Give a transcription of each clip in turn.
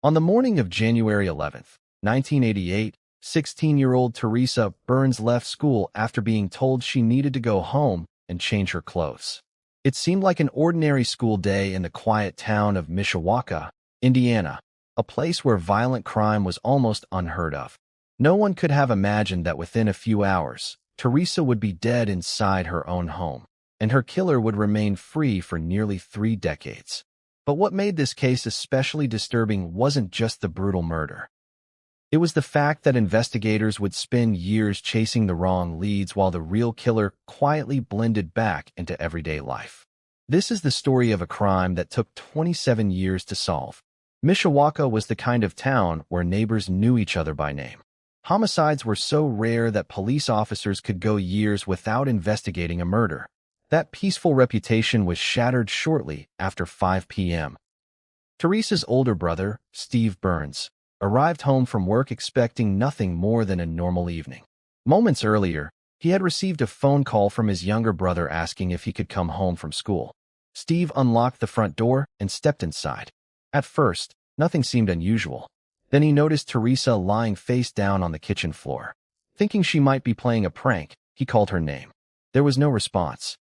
On the morning of January 11th, 1988, 16-year-old Teresa Burns left school after being told she needed to go home and change her clothes. It seemed like an ordinary school day in the quiet town of Mishawaka, Indiana, a place where violent crime was almost unheard of. No one could have imagined that within a few hours, Teresa would be dead inside her own home, and her killer would remain free for nearly 3 decades. But what made this case especially disturbing wasn't just the brutal murder. It was the fact that investigators would spend years chasing the wrong leads while the real killer quietly blended back into everyday life. This is the story of a crime that took 27 years to solve. Mishawaka was the kind of town where neighbors knew each other by name. Homicides were so rare that police officers could go years without investigating a murder. That peaceful reputation was shattered shortly after 5 p.m. Teresa's older brother, Steve Burns, arrived home from work expecting nothing more than a normal evening. Moments earlier, he had received a phone call from his younger brother asking if he could come home from school. Steve unlocked the front door and stepped inside. At first, nothing seemed unusual. Then he noticed Teresa lying face down on the kitchen floor. Thinking she might be playing a prank, he called her name. There was no response.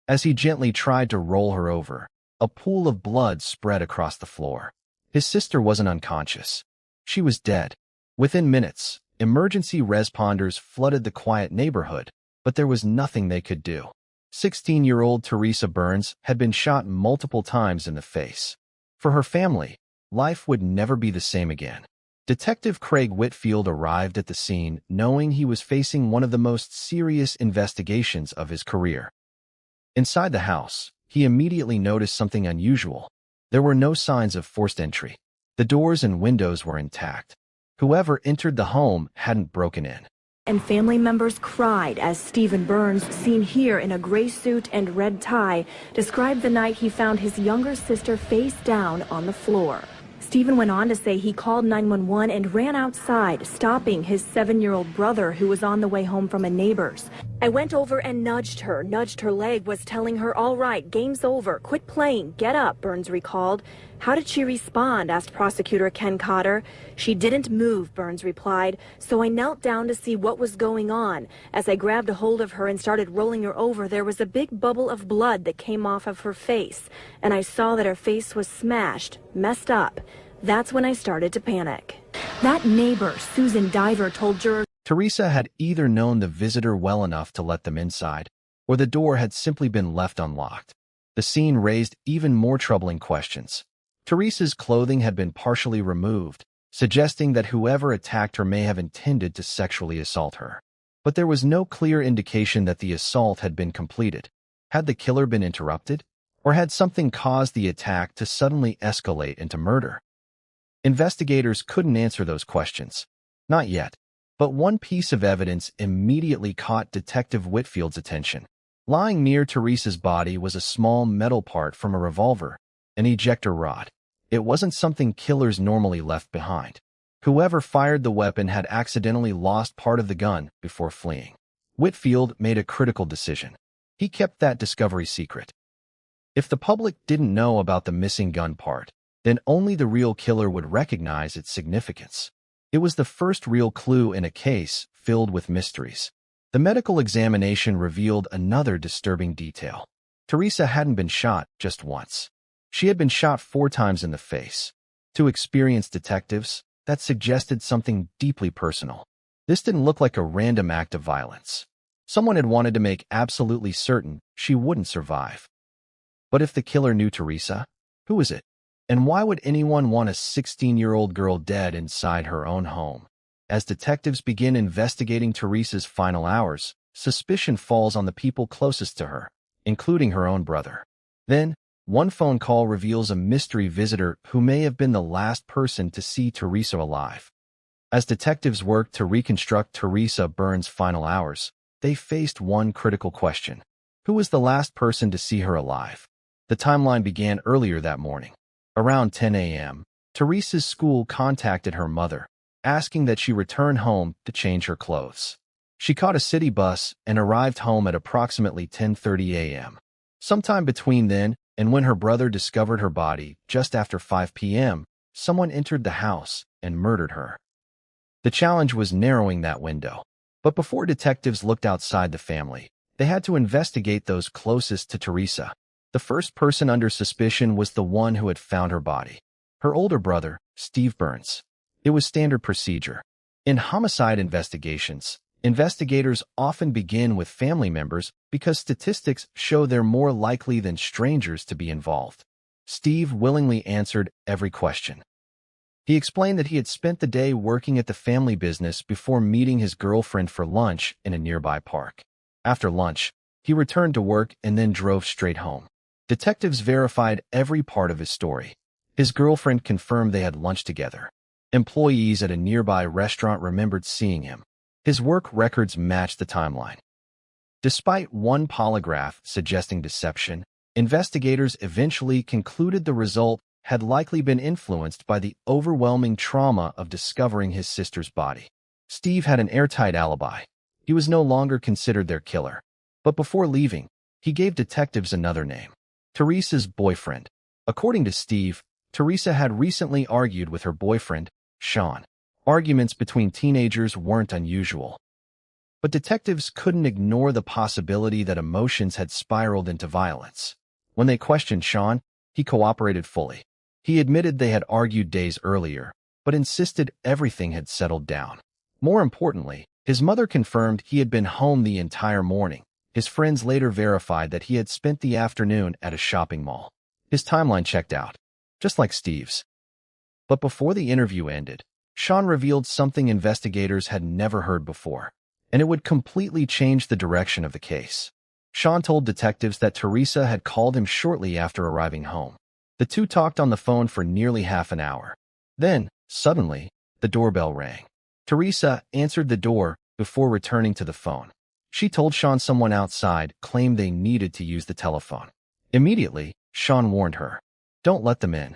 As he gently tried to roll her over, a pool of blood spread across the floor. His sister wasn't unconscious. She was dead. Within minutes, emergency responders flooded the quiet neighborhood, but there was nothing they could do. 16-year-old Teresa Burns had been shot multiple times in the face. For her family, life would never be the same again. Detective Craig Whitfield arrived at the scene knowing he was facing one of the most serious investigations of his career. Inside the house, he immediately noticed something unusual. There were no signs of forced entry. The doors and windows were intact. Whoever entered the home hadn't broken in. And family members cried as Stephen Burns, seen here in a gray suit and red tie, described the night he found his younger sister face down on the floor. Stephen went on to say he called 911 and ran outside, stopping his 7-year-old brother who was on the way home from a neighbor's. I went over and nudged her leg, was telling her, all right, game's over, quit playing, get up, Burns recalled. How did she respond, asked prosecutor Ken Cotter. She didn't move, Burns replied, so I knelt down to see what was going on. As I grabbed a hold of her and started rolling her over, there was a big bubble of blood that came off of her face, and I saw that her face was smashed, messed up. That's when I started to panic. That neighbor, Susan Diver, told jurors Teresa had either known the visitor well enough to let them inside, or the door had simply been left unlocked. The scene raised even more troubling questions. Teresa's clothing had been partially removed, suggesting that whoever attacked her may have intended to sexually assault her. But there was no clear indication that the assault had been completed. Had the killer been interrupted? Or had something caused the attack to suddenly escalate into murder? Investigators couldn't answer those questions. Not yet. But one piece of evidence immediately caught Detective Whitfield's attention. Lying near Teresa's body was a small metal part from a revolver, an ejector rod. It wasn't something killers normally left behind. Whoever fired the weapon had accidentally lost part of the gun before fleeing. Whitfield made a critical decision. He kept that discovery secret. If the public didn't know about the missing gun part, then only the real killer would recognize its significance. It was the first real clue in a case filled with mysteries. The medical examination revealed another disturbing detail. Teresa hadn't been shot just once. She had been shot 4 times in the face. To experienced detectives, that suggested something deeply personal. This didn't look like a random act of violence. Someone had wanted to make absolutely certain she wouldn't survive. But if the killer knew Teresa, who was it? And why would anyone want a 16-year-old girl dead inside her own home? As detectives begin investigating Teresa's final hours, suspicion falls on the people closest to her, including her own brother. Then, one phone call reveals a mystery visitor who may have been the last person to see Teresa alive. As detectives worked to reconstruct Teresa Burns' final hours, they faced one critical question. Who was the last person to see her alive? The timeline began earlier that morning. Around 10 a.m., Teresa's school contacted her mother, asking that she return home to change her clothes. She caught a city bus and arrived home at approximately 10:30 a.m. Sometime between then and when her brother discovered her body just after 5 p.m., someone entered the house and murdered her. The challenge was narrowing that window. But before detectives looked outside the family, they had to investigate those closest to Teresa. The first person under suspicion was the one who had found her body, her older brother, Steve Burns. It was standard procedure. In homicide investigations, investigators often begin with family members because statistics show they're more likely than strangers to be involved. Steve willingly answered every question. He explained that he had spent the day working at the family business before meeting his girlfriend for lunch in a nearby park. After lunch, he returned to work and then drove straight home. Detectives verified every part of his story. His girlfriend confirmed they had lunch together. Employees at a nearby restaurant remembered seeing him. His work records matched the timeline. Despite one polygraph suggesting deception, investigators eventually concluded the result had likely been influenced by the overwhelming trauma of discovering his sister's body. Steve had an airtight alibi. He was no longer considered their killer. But before leaving, he gave detectives another name: Teresa's boyfriend. According to Steve, Teresa had recently argued with her boyfriend, Sean. Arguments between teenagers weren't unusual. But detectives couldn't ignore the possibility that emotions had spiraled into violence. When they questioned Sean, he cooperated fully. He admitted they had argued days earlier, but insisted everything had settled down. More importantly, his mother confirmed he had been home the entire morning. His friends later verified that he had spent the afternoon at a shopping mall. His timeline checked out, just like Steve's. But before the interview ended, Sean revealed something investigators had never heard before, and it would completely change the direction of the case. Sean told detectives that Teresa had called him shortly after arriving home. The two talked on the phone for nearly half an hour. Then, suddenly, the doorbell rang. Teresa answered the door before returning to the phone. She told Sean someone outside claimed they needed to use the telephone. Immediately, Sean warned her, "Don't let them in."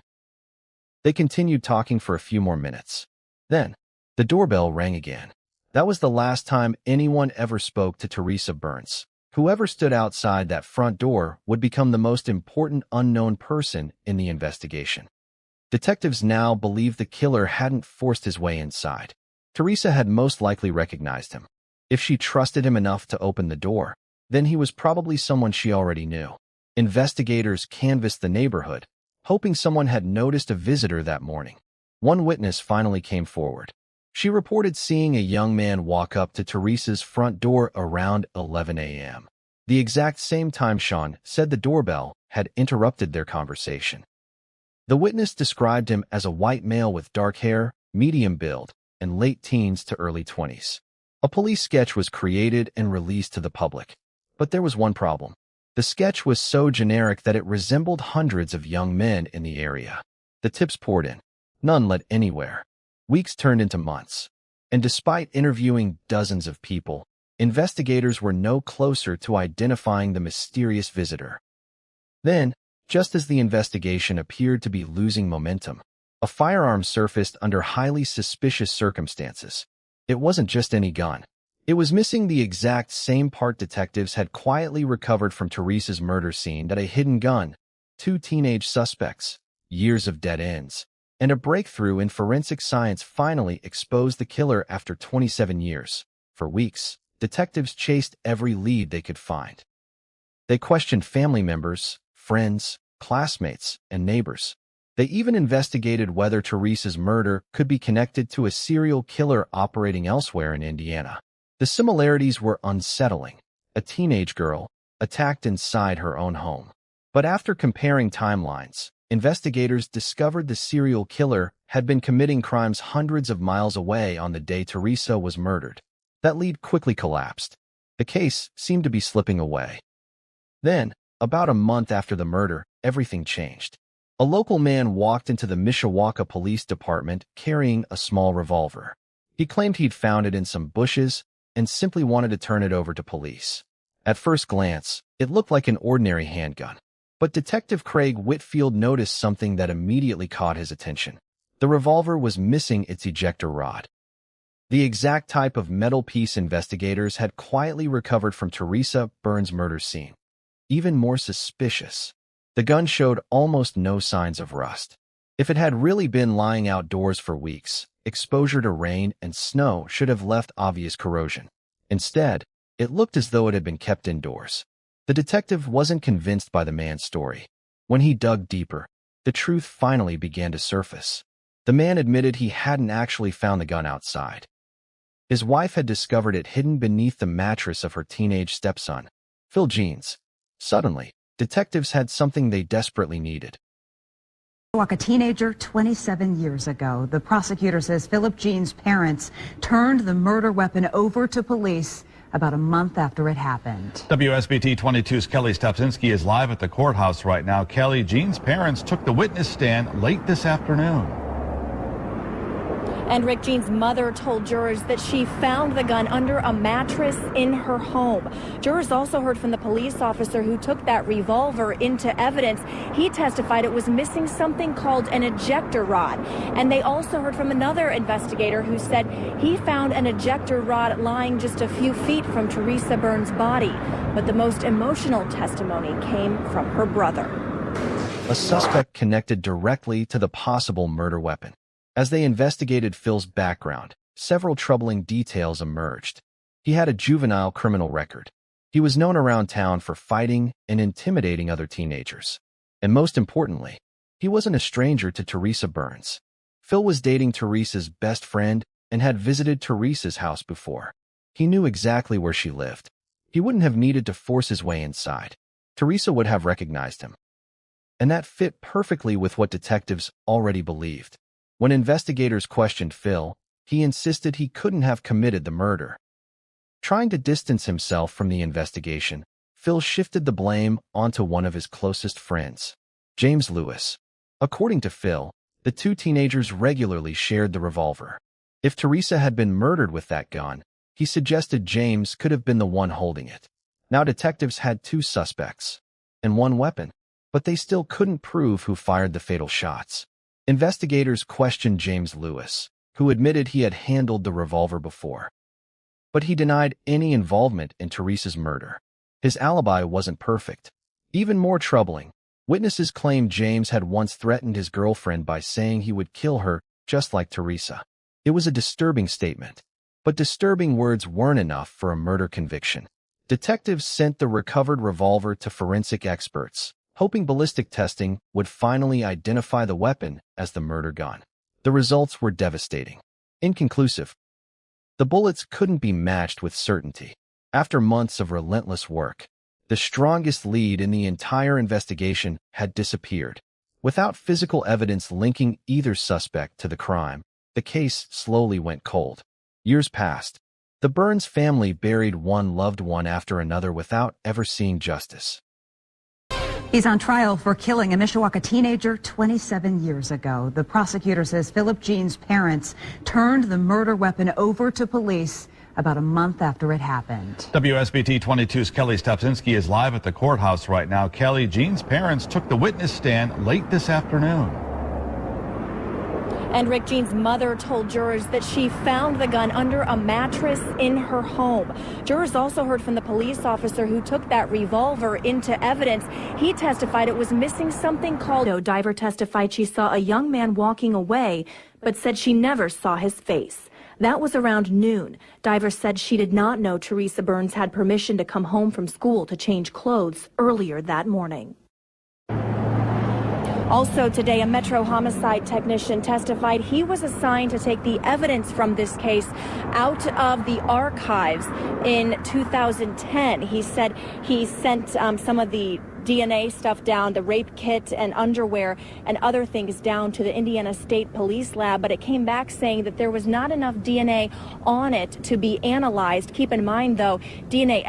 They continued talking for a few more minutes. Then, the doorbell rang again. That was the last time anyone ever spoke to Teresa Burns. Whoever stood outside that front door would become the most important unknown person in the investigation. Detectives now believed the killer hadn't forced his way inside. Teresa had most likely recognized him. If she trusted him enough to open the door, then he was probably someone she already knew. Investigators canvassed the neighborhood, hoping someone had noticed a visitor that morning. One witness finally came forward. She reported seeing a young man walk up to Teresa's front door around 11 a.m., the exact same time Sean said the doorbell had interrupted their conversation. The witness described him as a white male with dark hair, medium build, and late teens to early 20s. A police sketch was created and released to the public. But there was one problem. The sketch was so generic that it resembled hundreds of young men in the area. The tips poured in. None led anywhere. Weeks turned into months, and despite interviewing dozens of people, investigators were no closer to identifying the mysterious visitor. Then, just as the investigation appeared to be losing momentum, a firearm surfaced under highly suspicious circumstances. It wasn't just any gun. It was missing the exact same part detectives had quietly recovered from Teresa's murder scene: that a hidden gun, 2 teenage suspects, years of dead ends, and a breakthrough in forensic science finally exposed the killer after 27 years. For weeks, detectives chased every lead they could find. They questioned family members, friends, classmates, and neighbors. They even investigated whether Teresa's murder could be connected to a serial killer operating elsewhere in Indiana. The similarities were unsettling. A teenage girl, attacked inside her own home. But after comparing timelines, investigators discovered the serial killer had been committing crimes hundreds of miles away on the day Teresa was murdered. That lead quickly collapsed. The case seemed to be slipping away. Then, about a month after the murder, everything changed. A local man walked into the Mishawaka police department carrying a small revolver. He claimed he'd found it in some bushes and simply wanted to turn it over to police. At first glance, it looked like an ordinary handgun. But Detective Craig Whitfield noticed something that immediately caught his attention. The revolver was missing its ejector rod. The exact type of metal piece investigators had quietly recovered from Teresa Burns' murder scene. Even more suspicious, the gun showed almost no signs of rust. If it had really been lying outdoors for weeks, exposure to rain and snow should have left obvious corrosion. Instead, it looked as though it had been kept indoors. The detective wasn't convinced by the man's story. When he dug deeper, the truth finally began to surface. The man admitted he hadn't actually found the gun outside. His wife had discovered it hidden beneath the mattress of her teenage stepson, Phil Jeans. Suddenly, detectives had something they desperately needed. A teenager 27 years ago. The prosecutor says Philip Jean's parents turned the murder weapon over to police about a month after it happened. WSBT 22's Kelly Stopczynski is live at the courthouse right now. Kelly, Jean's parents took the witness stand late this afternoon. And Rick, Jean's mother told jurors that she found the gun under a mattress in her home. Jurors also heard from the police officer who took that revolver into evidence. He testified it was missing something called an ejector rod. And they also heard from another investigator who said he found an ejector rod lying just a few feet from Teresa Burns' body. But the most emotional testimony came from her brother. A suspect connected directly to the possible murder weapon. As they investigated Phil's background, several troubling details emerged. He had a juvenile criminal record. He was known around town for fighting and intimidating other teenagers. And most importantly, he wasn't a stranger to Teresa Burns. Phil was dating Teresa's best friend and had visited Teresa's house before. He knew exactly where she lived. He wouldn't have needed to force his way inside. Teresa would have recognized him. And that fit perfectly with what detectives already believed. When investigators questioned Phil, he insisted he couldn't have committed the murder. Trying to distance himself from the investigation, Phil shifted the blame onto one of his closest friends, James Lewis. According to Phil, the two teenagers regularly shared the revolver. If Teresa had been murdered with that gun, he suggested James could have been the one holding it. Now detectives had two suspects and one weapon, but they still couldn't prove who fired the fatal shots. Investigators questioned James Lewis, who admitted he had handled the revolver before. But he denied any involvement in Teresa's murder. His alibi wasn't perfect. Even more troubling, witnesses claimed James had once threatened his girlfriend by saying he would kill her just like Teresa. It was a disturbing statement, but disturbing words weren't enough for a murder conviction. Detectives sent the recovered revolver to forensic experts, hoping ballistic testing would finally identify the weapon as the murder gun. The results were devastating. Inconclusive. The bullets couldn't be matched with certainty. After months of relentless work, the strongest lead in the entire investigation had disappeared. Without physical evidence linking either suspect to the crime, the case slowly went cold. Years passed. The Burns family buried one loved one after another without ever seeing justice. He's on trial for killing a Mishawaka teenager 27 years ago. The prosecutor says Philip Jean's parents turned the murder weapon over to police about a month after it happened. WSBT 22's Kelly Stopczynski is live at the courthouse right now. Kelly, Jean's parents took the witness stand late this afternoon. And Rick, Jean's mother told jurors that she found the gun under a mattress in her home. Jurors also heard from the police officer who took that revolver into evidence. He testified it was missing something called... A diver testified she saw a young man walking away, but said she never saw his face. That was around noon. Diver said she did not know Teresa Burns had permission to come home from school to change clothes earlier that morning. Also today, a Metro homicide technician testified he was assigned to take the evidence from this case out of the archives in 2010. He said he sent some of the DNA stuff down, the rape kit and underwear and other things down to the Indiana State Police Lab, but it came back saying that there was not enough DNA on it to be analyzed. Keep in mind, though, DNA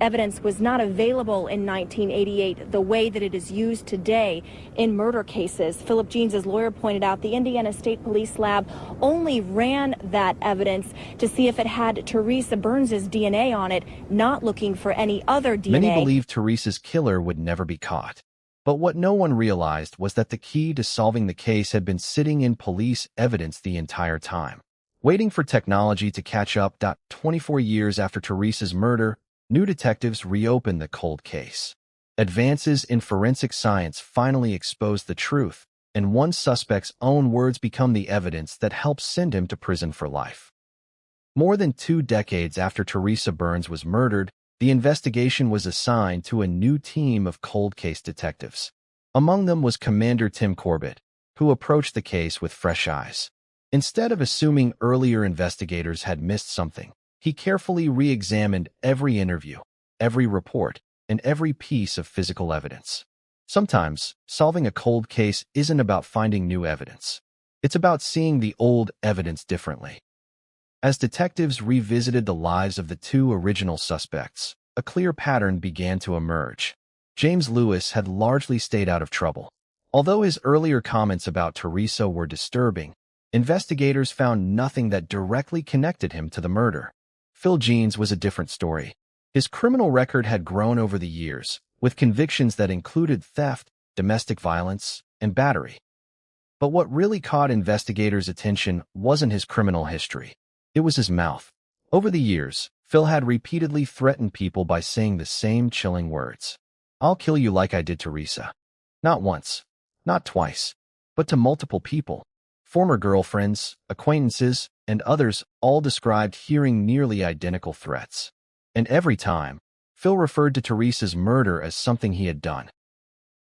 evidence was not available in 1988 the way that it is used today in murder cases. Philip Jeans' lawyer pointed out the Indiana State Police Lab only ran that evidence to see if it had Teresa Burns' DNA on it, not looking for any other DNA. Many believed Teresa's killer would never be caught. But what no one realized was that the key to solving the case had been sitting in police evidence the entire time, waiting for technology to catch up. 24 years after Teresa's murder, new detectives reopened the cold case. Advances in forensic science finally exposed the truth. and one suspect's own words become the evidence that helps send him to prison for life. More than 2 decades after Teresa Burns was murdered, the investigation was assigned to a new team of cold case detectives. Among them was Commander Tim Corbett, who approached the case with fresh eyes. Instead of assuming earlier investigators had missed something, he carefully re-examined every interview, every report, and every piece of physical evidence. Sometimes, solving a cold case isn't about finding new evidence. It's about seeing the old evidence differently. As detectives revisited the lives of the 2 original suspects, a clear pattern began to emerge. James Lewis had largely stayed out of trouble. Although his earlier comments about Teresa were disturbing, investigators found nothing that directly connected him to the murder. Phil Jeans was a different story. His criminal record had grown over the years, with convictions that included theft, domestic violence, and battery. But what really caught investigators' attention wasn't his criminal history. It was his mouth. Over the years, Phil had repeatedly threatened people by saying the same chilling words. "I'll kill you like I did Teresa." Not once, not twice, but to multiple people. Former girlfriends, acquaintances, and others all described hearing nearly identical threats. And every time, Phil referred to Teresa's murder as something he had done.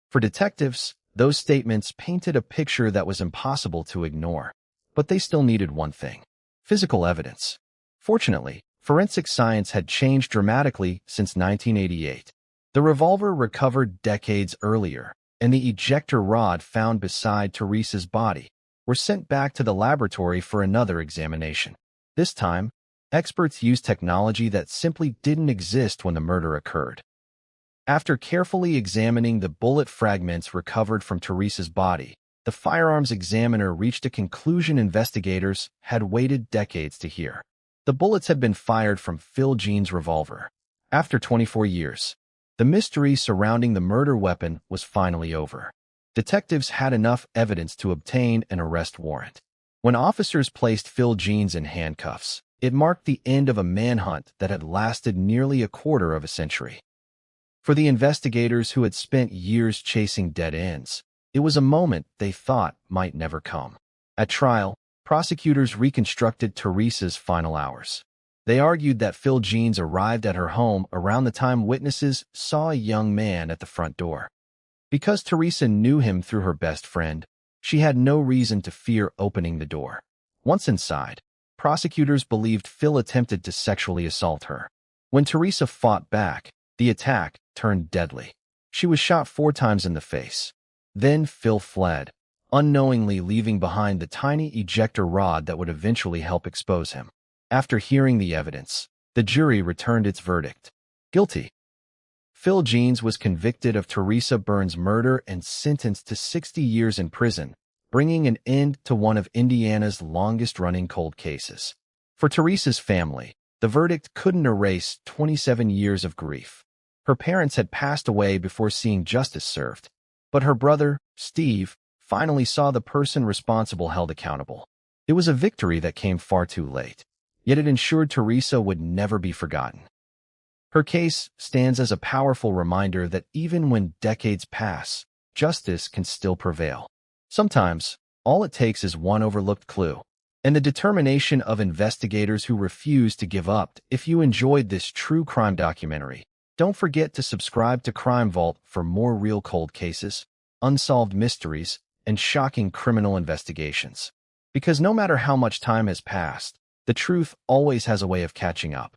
For detectives, those statements painted a picture that was impossible to ignore. But they still needed one thing: physical evidence. Fortunately, forensic science had changed dramatically since 1988. The revolver recovered decades earlier, and the ejector rod found beside Teresa's body were sent back to the laboratory for another examination. This time, experts used technology that simply didn't exist when the murder occurred. After carefully examining the bullet fragments recovered from Teresa's body, the firearms examiner reached a conclusion investigators had waited decades to hear. The bullets had been fired from Phil Jeans' revolver. After 24 years, the mystery surrounding the murder weapon was finally over. Detectives had enough evidence to obtain an arrest warrant. When officers placed Phil Jeans in handcuffs, it marked the end of a manhunt that had lasted nearly a quarter of a century. For the investigators who had spent years chasing dead ends, it was a moment they thought might never come. At trial, prosecutors reconstructed Teresa's final hours. They argued that Phil Jeans arrived at her home around the time witnesses saw a young man at the front door. Because Teresa knew him through her best friend, she had no reason to fear opening the door. Once inside, prosecutors believed Phil attempted to sexually assault her. When Teresa fought back, the attack turned deadly. She was shot 4 times in the face. Then Phil fled, unknowingly leaving behind the tiny ejector rod that would eventually help expose him. After hearing the evidence, the jury returned its verdict: guilty. Phil Jeans was convicted of Teresa Burns' murder and sentenced to 60 years in prison, bringing an end to one of Indiana's longest-running cold cases. For Teresa's family, the verdict couldn't erase 27 years of grief. Her parents had passed away before seeing justice served, but her brother, Steve, finally saw the person responsible held accountable. It was a victory that came far too late, yet it ensured Teresa would never be forgotten. Her case stands as a powerful reminder that even when decades pass, justice can still prevail. Sometimes, all it takes is one overlooked clue, and the determination of investigators who refuse to give up. If you enjoyed this true crime documentary, don't forget to subscribe to Crime Vault for more real cold cases, unsolved mysteries, and shocking criminal investigations. Because no matter how much time has passed, the truth always has a way of catching up.